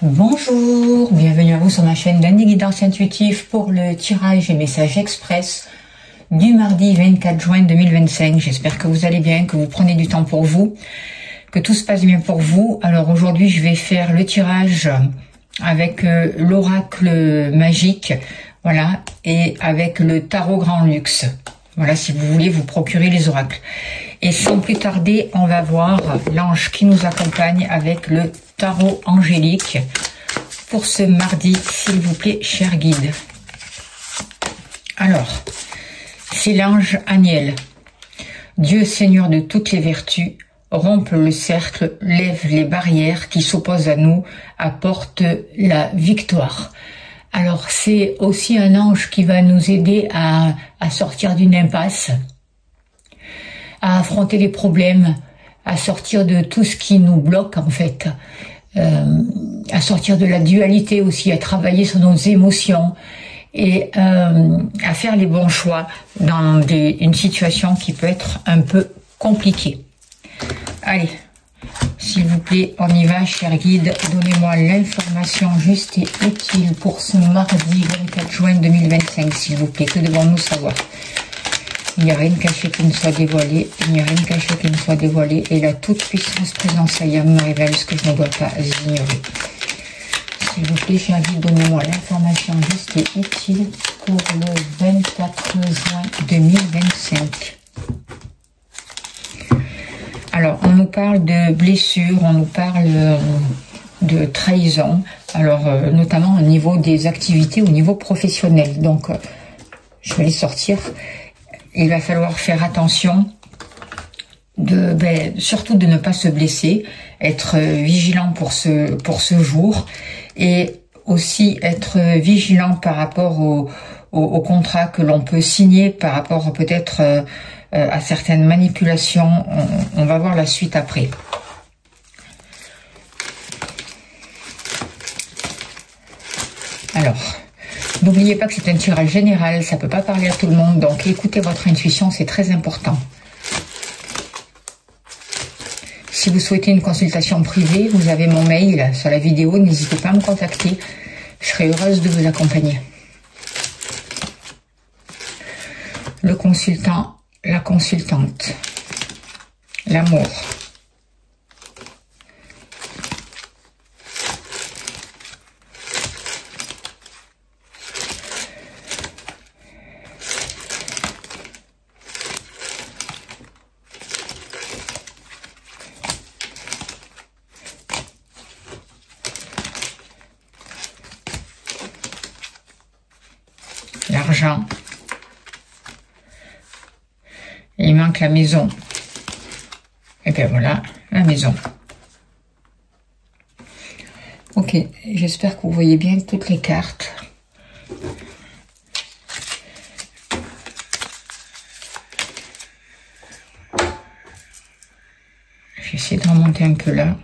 Bonjour, bienvenue à vous sur ma chaîne d'Andy Guidance Intuitive pour le tirage et message express du mardi 24 juin 2025. J'espère que vous allez bien, que vous prenez du temps pour vous, que tout se passe bien pour vous. Alors aujourd'hui, je vais faire le tirage avec l'oracle magique, voilà, et avec le tarot grand luxe. Voilà, si vous voulez vous procurer les oracles. Et sans plus tarder, on va voir l'ange qui nous accompagne avec le tarot angélique pour ce mardi, s'il vous plaît, cher guide. Alors, c'est l'ange Aniel. Dieu Seigneur de toutes les vertus, rompe le cercle, lève les barrières qui s'opposent à nous, apporte la victoire. Alors, c'est aussi un ange qui va nous aider à sortir d'une impasse, à affronter les problèmes, à sortir de tout ce qui nous bloque en fait, à sortir de la dualité aussi, à travailler sur nos émotions et à faire les bons choix dans une situation qui peut être un peu compliquée. Allez, s'il vous plaît, on y va, cher guide. Donnez-moi l'information juste et utile pour ce mardi 24 juin 2025, s'il vous plaît. Que devons-nous savoir? Il n'y a rien de caché qui ne soit dévoilé. Il n'y a rien de caché qui ne soit dévoilé. Et la toute-puissance présence Ayam me révèle ce que je ne dois pas ignorer. S'il vous plaît, cher guide, donnez-moi l'information juste et utile pour le 24 juin 2025. Alors, on nous parle de blessures, on nous parle de trahison, alors notamment au niveau des activités, au niveau professionnel. Donc, je vais les sortir. Il va falloir faire attention, surtout de ne pas se blesser, être vigilant pour ce jour et aussi être vigilant par rapport au contrat que l'on peut signer, par rapport peut-être à certaines manipulations. On va voir la suite après. Alors, n'oubliez pas que c'est un tirage général, ça ne peut pas parler à tout le monde, donc écoutez votre intuition, c'est très important. Si vous souhaitez une consultation privée, vous avez mon mail sur la vidéo, n'hésitez pas à me contacter, je serai heureuse de vous accompagner. Le consultant, la consultante, l'amour. L'argent. Il manque la maison. Et bien voilà, la maison. Ok, j'espère que vous voyez bien toutes les cartes. J'essaie de remonter un peu là.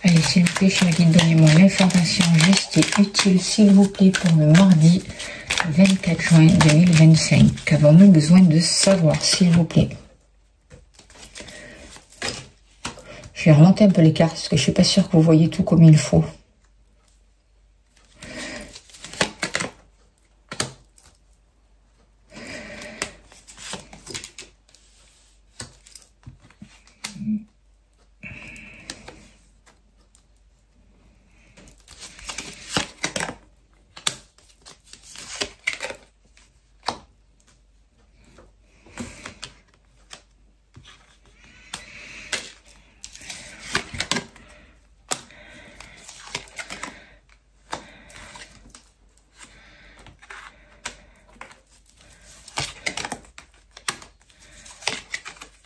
Allez, s'il vous plaît, cher guide, donnez-moi l'information juste et utile, s'il vous plaît, pour le mardi 24 juin 2025. Qu'avons-nous besoin de savoir, s'il vous plaît? Je vais remonter un peu les cartes, parce que je ne suis pas sûre que vous voyez tout comme il faut.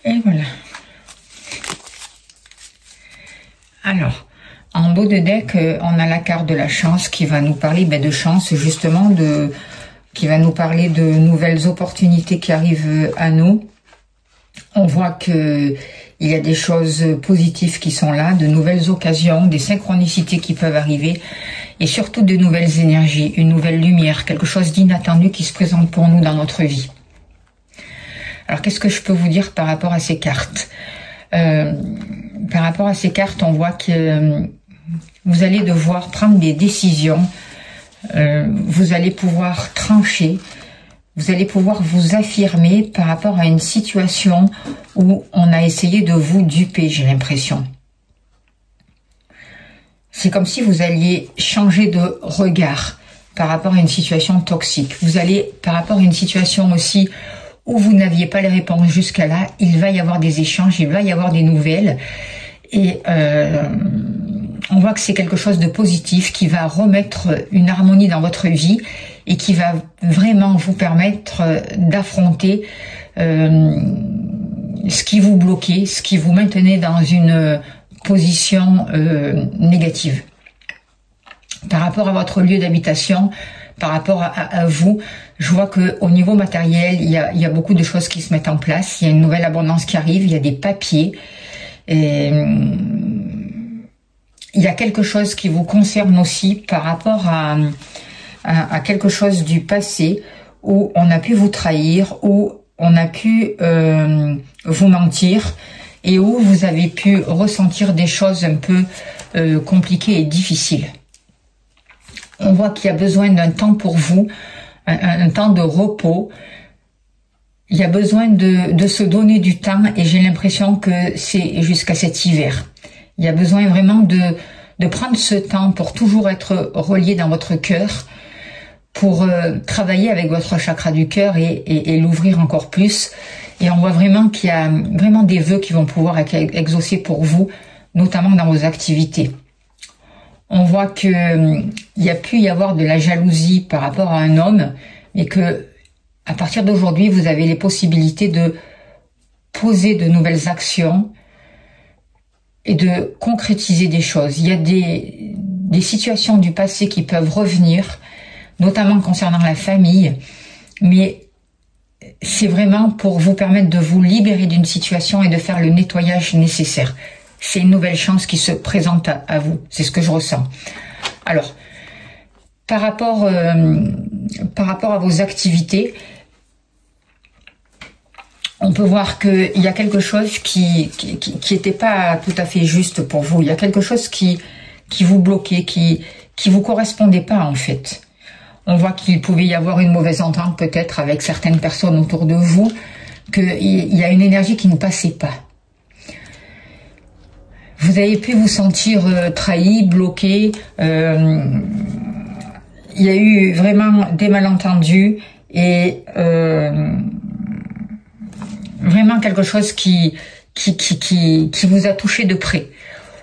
Et voilà. Alors, en haut de deck, on a la carte de la chance qui va nous parler de chance, justement, qui va nous parler de nouvelles opportunités qui arrivent à nous. On voit que il y a des choses positives qui sont là, de nouvelles occasions, des synchronicités qui peuvent arriver, et surtout de nouvelles énergies, une nouvelle lumière, quelque chose d'inattendu qui se présente pour nous dans notre vie. Alors, qu'est-ce que je peux vous dire par rapport à ces cartes? par rapport à ces cartes, on voit que vous allez devoir prendre des décisions, vous allez pouvoir trancher, vous allez pouvoir vous affirmer par rapport à une situation où on a essayé de vous duper, j'ai l'impression. C'est comme si vous alliez changer de regard par rapport à une situation toxique. Vous allez, par rapport à une situation aussi où vous n'aviez pas les réponses jusqu'à là, il va y avoir des échanges, il va y avoir des nouvelles. Et on voit que c'est quelque chose de positif qui va remettre une harmonie dans votre vie et qui va vraiment vous permettre d'affronter ce qui vous bloquait, ce qui vous maintenait dans une position négative. Par rapport à votre lieu d'habitation, par rapport à vous, je vois que au niveau matériel, il y a beaucoup de choses qui se mettent en place. Il y a une nouvelle abondance qui arrive, il y a des papiers. Et il y a quelque chose qui vous concerne aussi par rapport à quelque chose du passé où on a pu vous trahir, où on a pu vous mentir et où vous avez pu ressentir des choses un peu compliquées et difficiles. On voit qu'il y a besoin d'un temps pour vous, un temps de repos. Il y a besoin de se donner du temps et j'ai l'impression que c'est jusqu'à cet hiver. Il y a besoin vraiment de prendre ce temps pour toujours être relié dans votre cœur, pour travailler avec votre chakra du cœur et l'ouvrir encore plus. Et on voit vraiment qu'il y a vraiment des vœux qui vont pouvoir être exaucés pour vous, notamment dans vos activités. On voit que il y a pu y avoir de la jalousie par rapport à un homme, mais que à partir d'aujourd'hui, vous avez les possibilités de poser de nouvelles actions et de concrétiser des choses. Il y a des situations du passé qui peuvent revenir, notamment concernant la famille, mais c'est vraiment pour vous permettre de vous libérer d'une situation et de faire le nettoyage nécessaire. C'est une nouvelle chance qui se présente à vous, c'est ce que je ressens. Alors, par rapport à vos activités, on peut voir qu'il y a quelque chose qui était pas tout à fait juste pour vous. Il y a quelque chose qui vous bloquait, qui vous correspondait pas en fait. On voit qu'il pouvait y avoir une mauvaise entente peut-être avec certaines personnes autour de vous, qu'il y a une énergie qui ne passait pas. Vous avez pu vous sentir trahi, bloqué. Il y a eu vraiment des malentendus et vraiment quelque chose qui vous a touché de près.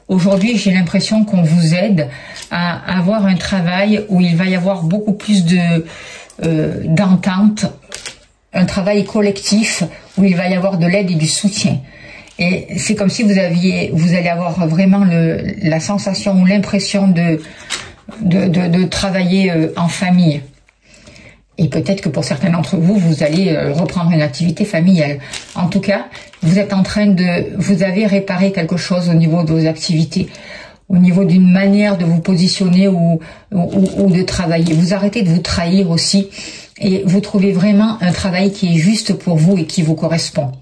Aujourd'hui, j'ai l'impression qu'on vous aide à avoir un travail où il va y avoir beaucoup plus d'entente, un travail collectif où il va y avoir de l'aide et du soutien. Et c'est comme si vous allez avoir vraiment la sensation ou l'impression de travailler en famille. Et peut-être que pour certains d'entre vous, vous allez reprendre une activité familiale. En tout cas, vous avez réparé quelque chose au niveau de vos activités, au niveau d'une manière de vous positionner ou de travailler. Vous arrêtez de vous trahir aussi et vous trouvez vraiment un travail qui est juste pour vous et qui vous correspond.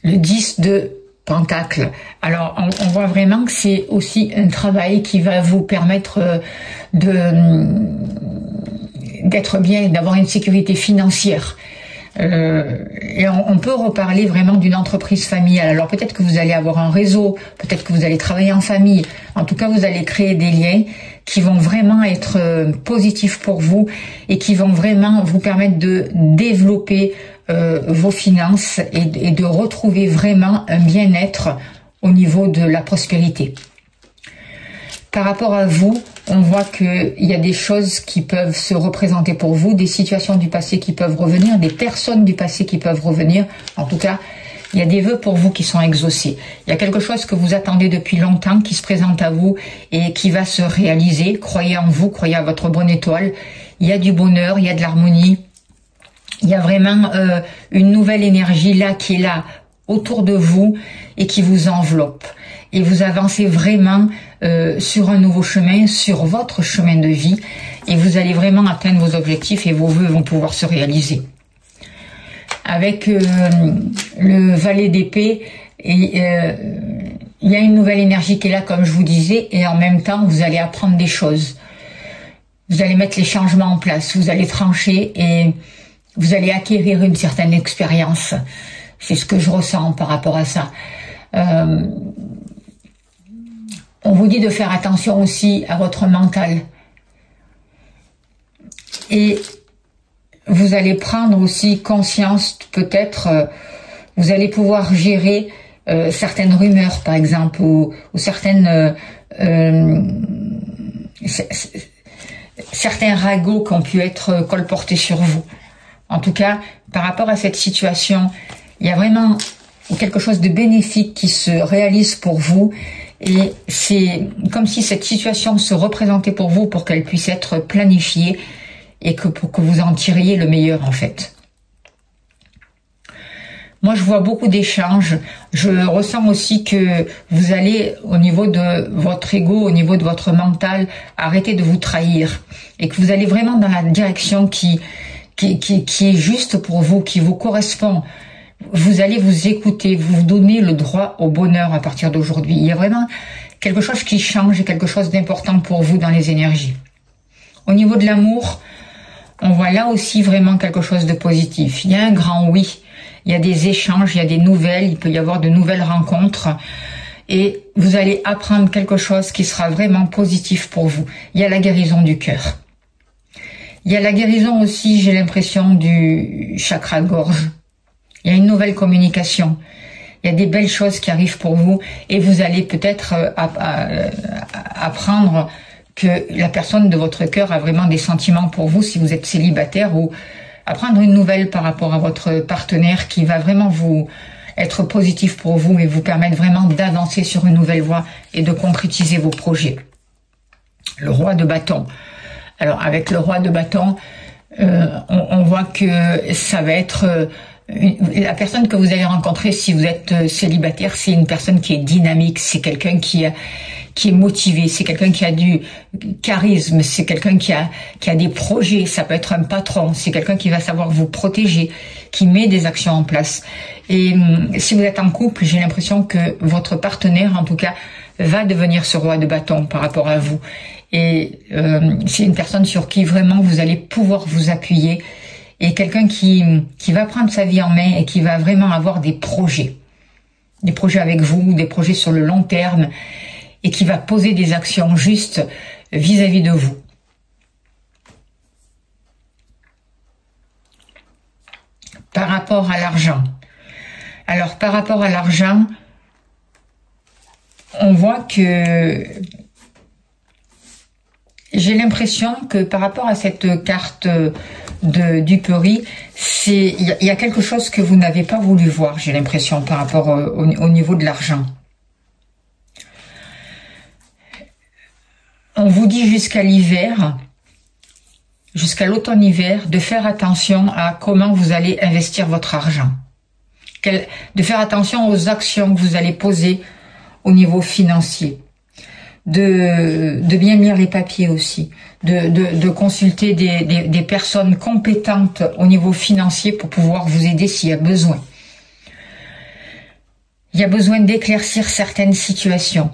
Le 10 de Pentacle. Alors, on voit vraiment que c'est aussi un travail qui va vous permettre d'être bien et d'avoir une sécurité financière. Et on peut reparler vraiment d'une entreprise familiale. Alors peut-être que vous allez avoir un réseau, peut-être que vous allez travailler en famille. En tout cas, vous allez créer des liens qui vont vraiment être positifs pour vous et qui vont vraiment vous permettre de développer vos finances et de retrouver vraiment un bien-être au niveau de la prospérité. Par rapport à vous, on voit qu'il y a des choses qui peuvent se représenter pour vous, des situations du passé qui peuvent revenir, des personnes du passé qui peuvent revenir. En tout cas, il y a des vœux pour vous qui sont exaucés. Il y a quelque chose que vous attendez depuis longtemps qui se présente à vous et qui va se réaliser. Croyez en vous, croyez à votre bonne étoile. Il y a du bonheur, il y a de l'harmonie. Il y a vraiment une nouvelle énergie là qui est là autour de vous et qui vous enveloppe. Et vous avancez vraiment sur un nouveau chemin, sur votre chemin de vie. Et vous allez vraiment atteindre vos objectifs et vos vœux vont pouvoir se réaliser. avec le valet d'épée, et il y a une nouvelle énergie qui est là, comme je vous disais, et en même temps, vous allez apprendre des choses. Vous allez mettre les changements en place, vous allez trancher et vous allez acquérir une certaine expérience. C'est ce que je ressens par rapport à ça. On vous dit de faire attention aussi à votre mental. Et vous allez prendre aussi conscience, peut-être, vous allez pouvoir gérer certaines rumeurs, par exemple, ou certaines certains ragots qui ont pu être colportés sur vous. En tout cas, par rapport à cette situation, il y a vraiment quelque chose de bénéfique qui se réalise pour vous, et c'est comme si cette situation se représentait pour vous pour qu'elle puisse être planifiée et pour que vous en tiriez le meilleur en fait. Moi, je vois beaucoup d'échanges. Je ressens aussi que vous allez, au niveau de votre ego, au niveau de votre mental, arrêter de vous trahir. Et que vous allez vraiment dans la direction qui est juste pour vous, qui vous correspond. Vous allez vous écouter, vous donner le droit au bonheur à partir d'aujourd'hui. Il y a vraiment quelque chose qui change, quelque chose d'important pour vous dans les énergies. Au niveau de l'amour, on voit là aussi vraiment quelque chose de positif. Il y a un grand oui. Il y a des échanges, il y a des nouvelles, il peut y avoir de nouvelles rencontres et vous allez apprendre quelque chose qui sera vraiment positif pour vous. Il y a la guérison du cœur. Il y a la guérison aussi, j'ai l'impression, du chakra gorge. Il y a une nouvelle communication. Il y a des belles choses qui arrivent pour vous et vous allez peut-être apprendre que la personne de votre cœur a vraiment des sentiments pour vous si vous êtes célibataire, ou apprendre une nouvelle par rapport à votre partenaire qui va vraiment vous être positif pour vous et vous permettre vraiment d'avancer sur une nouvelle voie et de concrétiser vos projets. Le roi de bâton. Alors avec le roi de bâton, on voit que ça va être la personne que vous allez rencontrer si vous êtes célibataire, c'est une personne qui est dynamique, c'est quelqu'un qui est motivé, c'est quelqu'un qui a du charisme, c'est quelqu'un qui a des projets, ça peut être un patron, c'est quelqu'un qui va savoir vous protéger, qui met des actions en place. Et si vous êtes en couple, j'ai l'impression que votre partenaire, en tout cas, va devenir ce roi de bâton par rapport à vous. Et c'est une personne sur qui vraiment vous allez pouvoir vous appuyer, et quelqu'un qui va prendre sa vie en main et qui va vraiment avoir des projets avec vous, des projets sur le long terme, et qui va poser des actions justes vis-à-vis de vous. Par rapport à l'argent. Alors, par rapport à l'argent, on voit que j'ai l'impression que par rapport à cette carte du Peri, il y a quelque chose que vous n'avez pas voulu voir, j'ai l'impression, par rapport au niveau de l'argent. On vous dit jusqu'à l'hiver, jusqu'à l'automne-hiver, de faire attention à comment vous allez investir votre argent. De faire attention aux actions que vous allez poser au niveau financier. De bien lire les papiers aussi. De consulter des personnes compétentes au niveau financier pour pouvoir vous aider s'il y a besoin. Il y a besoin d'éclaircir certaines situations.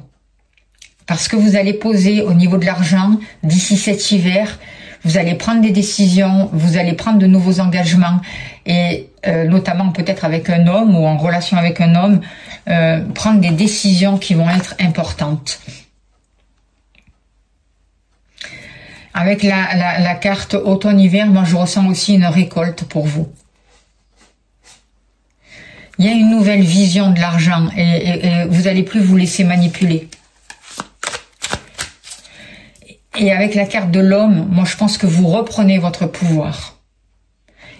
Parce que vous allez poser au niveau de l'argent, d'ici cet hiver, vous allez prendre des décisions, vous allez prendre de nouveaux engagements, et notamment peut-être avec un homme ou en relation avec un homme, prendre des décisions qui vont être importantes. Avec la carte automne-hiver, moi je ressens aussi une récolte pour vous. Il y a une nouvelle vision de l'argent et vous n'allez plus vous laisser manipuler. Et avec la carte de l'homme, moi je pense que vous reprenez votre pouvoir.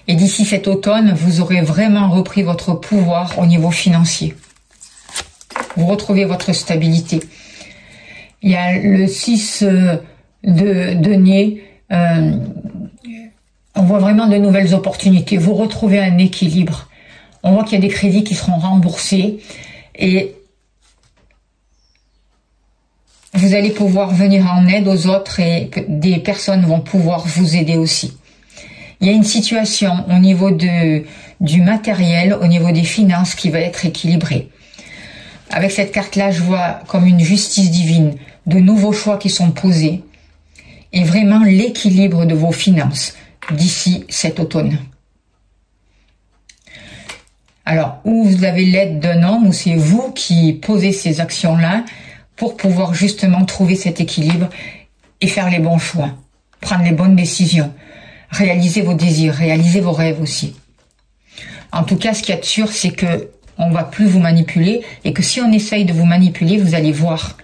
Et d'ici cet automne, vous aurez vraiment repris votre pouvoir au niveau financier. Vous retrouvez votre stabilité. Il y a le 6 de denier. On voit vraiment de nouvelles opportunités. Vous retrouvez un équilibre. On voit qu'il y a des crédits qui seront remboursés. Et vous allez pouvoir venir en aide aux autres et des personnes vont pouvoir vous aider aussi. Il y a une situation au niveau du matériel, au niveau des finances qui va être équilibrée. Avec cette carte-là, je vois comme une justice divine, de nouveaux choix qui sont posés et vraiment l'équilibre de vos finances d'ici cet automne. Alors, ou vous avez l'aide d'un homme, ou c'est vous qui posez ces actions-là pour pouvoir justement trouver cet équilibre et faire les bons choix, prendre les bonnes décisions, réaliser vos désirs, réaliser vos rêves aussi. En tout cas, ce qu'il y a de sûr, c'est que on va plus vous manipuler et que si on essaye de vous manipuler, vous allez voir,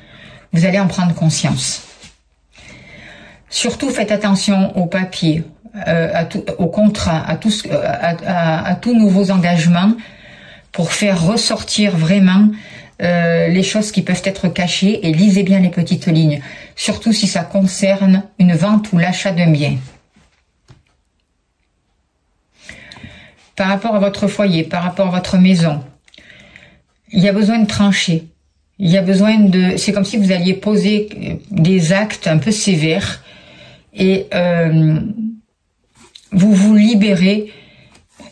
vous allez en prendre conscience. Surtout, faites attention aux papiers, aux contrats, à tous nouveaux engagements pour faire ressortir vraiment les choses qui peuvent être cachées et lisez bien les petites lignes, surtout si ça concerne une vente ou l'achat d'un bien. Par rapport à votre foyer, par rapport à votre maison, il y a besoin de trancher. Il y a besoin de... C'est comme si vous alliez poser des actes un peu sévères et vous vous libérez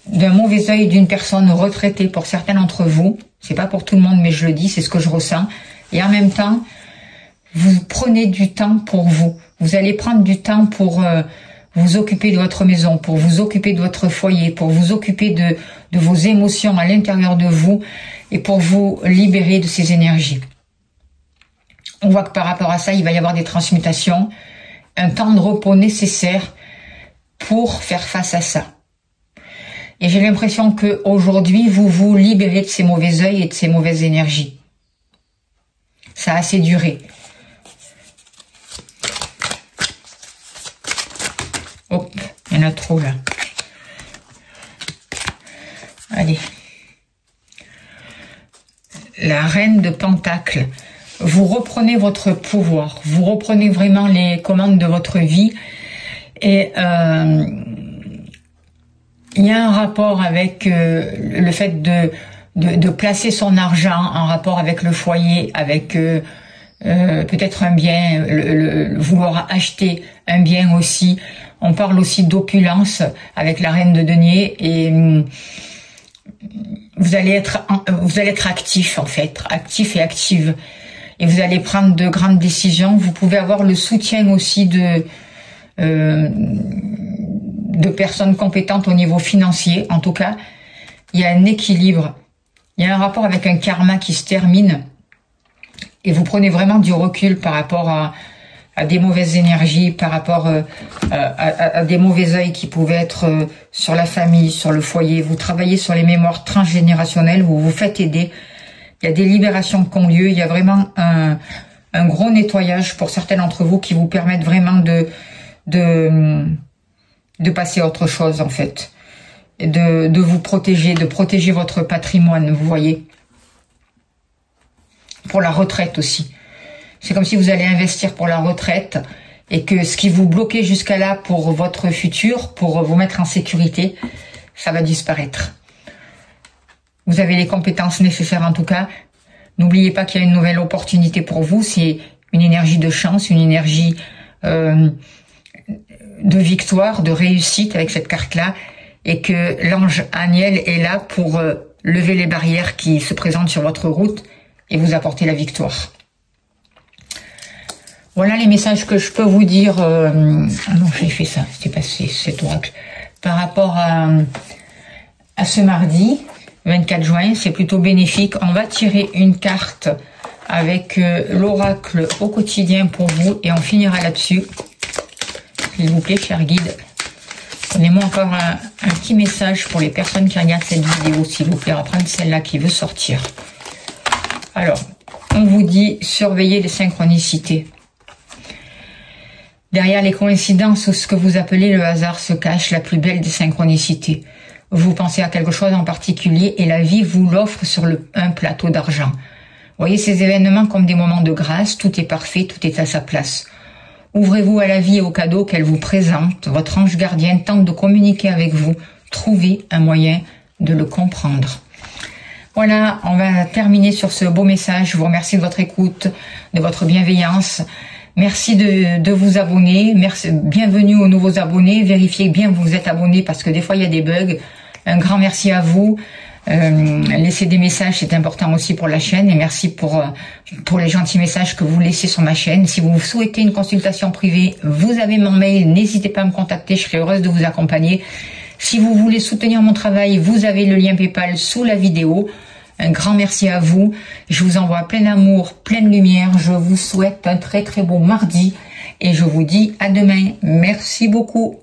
d'un mauvais œil d'une personne retraitée pour certains d'entre vous. C'est pas pour tout le monde, mais je le dis, c'est ce que je ressens. Et en même temps, vous prenez du temps pour vous. Vous allez prendre du temps pour vous occuper de votre maison, pour vous occuper de votre foyer, pour vous occuper de vos émotions à l'intérieur de vous et pour vous libérer de ces énergies. On voit que par rapport à ça, il va y avoir des transmutations, un temps de repos nécessaire pour faire face à ça. Et j'ai l'impression que aujourd'hui, vous vous libérez de ces mauvais œils et de ces mauvaises énergies. Ça a assez duré. Hop, il y en a trop là. Allez. La reine de Pentacles. Vous reprenez votre pouvoir. Vous reprenez vraiment les commandes de votre vie. Et il y a un rapport avec le fait de placer son argent en rapport avec le foyer, avec peut-être un bien, vouloir acheter un bien aussi. On parle aussi d'opulence avec la reine de denier et vous allez être actif en fait, actif et active. Et vous allez prendre de grandes décisions. Vous pouvez avoir le soutien aussi de personnes compétentes au niveau financier. En tout cas, il y a un équilibre. Il y a un rapport avec un karma qui se termine. Et vous prenez vraiment du recul par rapport à des mauvaises énergies, par rapport à des mauvais œils qui pouvaient être sur la famille, sur le foyer. Vous travaillez sur les mémoires transgénérationnelles, vous vous faites aider. Il y a des libérations qui ont lieu. Il y a vraiment un gros nettoyage pour certains d'entre vous qui vous permettent vraiment de passer à autre chose en fait. Et de vous protéger, de protéger votre patrimoine, vous voyez. Pour la retraite aussi. C'est comme si vous allez investir pour la retraite et que ce qui vous bloquait jusqu'à là pour votre futur, pour vous mettre en sécurité, ça va disparaître. Vous avez les compétences nécessaires en tout cas. N'oubliez pas qu'il y a une nouvelle opportunité pour vous. C'est une énergie de chance, une énergie de victoire, de réussite avec cette carte-là. Et que l'ange Aniel est là pour lever les barrières qui se présentent sur votre route et vous apporter la victoire. Voilà les messages que je peux vous dire. Ah non, j'ai fait ça, c'était passé cet oracle. Par rapport à ce mardi, 24 juin, c'est plutôt bénéfique. On va tirer une carte avec l'oracle au quotidien pour vous et on finira là-dessus. S'il vous plaît, cher guide, donnez-moi encore un petit message pour les personnes qui regardent cette vidéo, s'il vous plaît, on va prendre celle-là qui veut sortir. Alors, on vous dit surveillez les synchronicités. Derrière les coïncidences ou ce que vous appelez le hasard se cache la plus belle des synchronicités. Vous pensez à quelque chose en particulier et la vie vous l'offre sur un plateau d'argent. Voyez ces événements comme des moments de grâce, tout est parfait, tout est à sa place. Ouvrez-vous à la vie et aux cadeaux qu'elle vous présente. Votre ange gardien tente de communiquer avec vous. Trouvez un moyen de le comprendre. Voilà, on va terminer sur ce beau message. Je vous remercie de votre écoute, de votre bienveillance. Merci de vous abonner. Merci, bienvenue aux nouveaux abonnés. Vérifiez bien que vous êtes abonnés parce que des fois il y a des bugs. Un grand merci à vous. Laissez des messages, c'est important aussi pour la chaîne. Et merci pour les gentils messages que vous laissez sur ma chaîne. Si vous souhaitez une consultation privée, vous avez mon mail. N'hésitez pas à me contacter, je serai heureuse de vous accompagner. Si vous voulez soutenir mon travail, vous avez le lien PayPal sous la vidéo. Un grand merci à vous. Je vous envoie plein d'amour, plein de lumière. Je vous souhaite un très très beau mardi. Et je vous dis à demain. Merci beaucoup.